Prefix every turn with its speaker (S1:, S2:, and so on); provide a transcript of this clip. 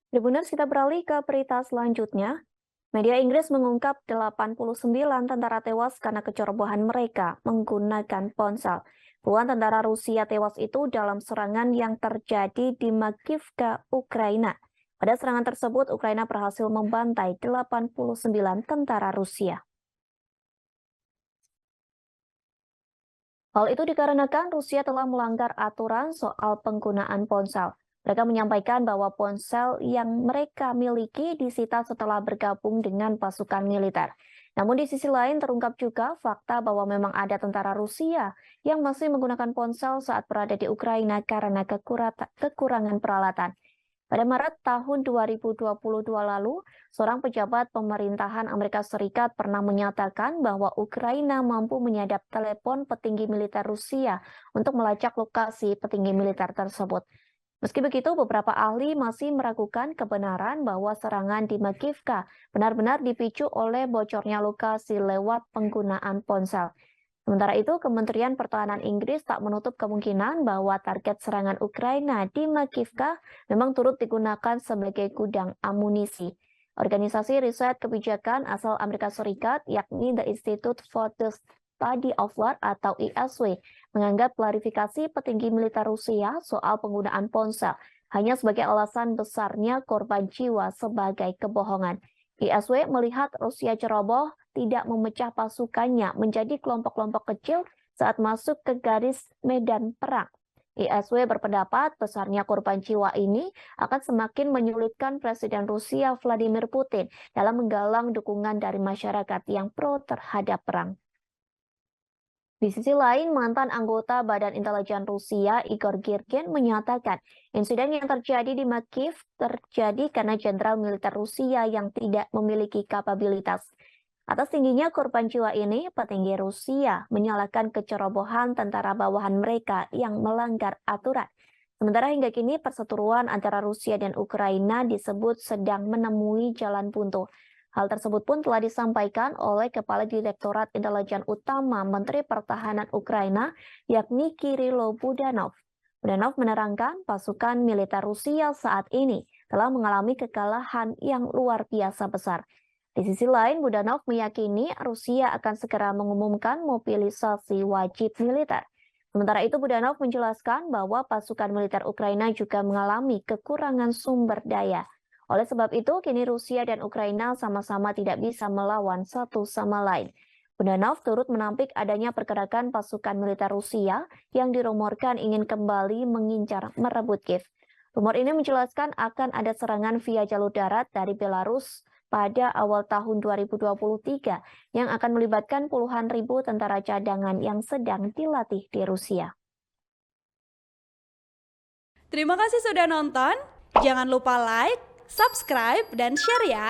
S1: Tribuners, kita beralih ke berita selanjutnya. Media Inggris mengungkap 89 tentara tewas karena kecerobohan mereka menggunakan ponsel. Puluhan tentara Rusia tewas itu dalam serangan yang terjadi di Makivka, Ukraina. Pada serangan tersebut, Ukraina berhasil membantai 89 tentara Rusia. Hal itu dikarenakan Rusia telah melanggar aturan soal penggunaan ponsel. Mereka menyampaikan bahwa ponsel yang mereka miliki disita setelah bergabung dengan pasukan militer. Namun di sisi lain terungkap juga fakta bahwa memang ada tentara Rusia yang masih menggunakan ponsel saat berada di Ukraina karena kekurangan peralatan. Pada Maret tahun 2022 lalu, seorang pejabat pemerintahan Amerika Serikat pernah menyatakan bahwa Ukraina mampu menyadap telepon petinggi militer Rusia untuk melacak lokasi petinggi militer tersebut. Meski begitu, beberapa ahli masih meragukan kebenaran bahwa serangan di Makivka benar-benar dipicu oleh bocornya lokasi lewat penggunaan ponsel. Sementara itu, Kementerian Pertahanan Inggris tak menutup kemungkinan bahwa target serangan Ukraina di Makivka memang turut digunakan sebagai gudang amunisi. Organisasi riset kebijakan asal Amerika Serikat, yakni The Institute for the Study of War atau ISW, menganggap klarifikasi petinggi militer Rusia soal penggunaan ponsel hanya sebagai alasan besarnya korban jiwa sebagai kebohongan. ISW melihat Rusia ceroboh tidak memecah pasukannya menjadi kelompok-kelompok kecil saat masuk ke garis medan perang. ISW berpendapat besarnya korban jiwa ini akan semakin menyulitkan Presiden Rusia Vladimir Putin dalam menggalang dukungan dari masyarakat yang pro terhadap perang. Di sisi lain, mantan anggota Badan Intelijen Rusia Igor Girkin menyatakan insiden yang terjadi di Makiv terjadi karena jenderal militer Rusia yang tidak memiliki kapabilitas. Atas tingginya korban jiwa ini, petinggi Rusia menyalahkan kecerobohan tentara bawahan mereka yang melanggar aturan. Sementara hingga kini perseteruan antara Rusia dan Ukraina disebut sedang menemui jalan buntu. Hal tersebut pun telah disampaikan oleh Kepala Direktorat Intelijen Utama Menteri Pertahanan Ukraina, yakni Kirilo Budanov. Budanov menerangkan pasukan militer Rusia saat ini telah mengalami kekalahan yang luar biasa besar. Di sisi lain, Budanov meyakini Rusia akan segera mengumumkan mobilisasi wajib militer. Sementara itu, Budanov menjelaskan bahwa pasukan militer Ukraina juga mengalami kekurangan sumber daya. Oleh sebab itu, kini Rusia dan Ukraina sama-sama tidak bisa melawan satu sama lain. Budanov turut menampik adanya pergerakan pasukan militer Rusia yang dirumorkan ingin kembali mengincar merebut Kiev. Rumor ini menjelaskan akan ada serangan via jalur darat dari Belarus pada awal tahun 2023 yang akan melibatkan puluhan ribu tentara cadangan yang sedang dilatih di Rusia.
S2: Terima kasih sudah nonton. Jangan lupa like, subscribe, dan share ya.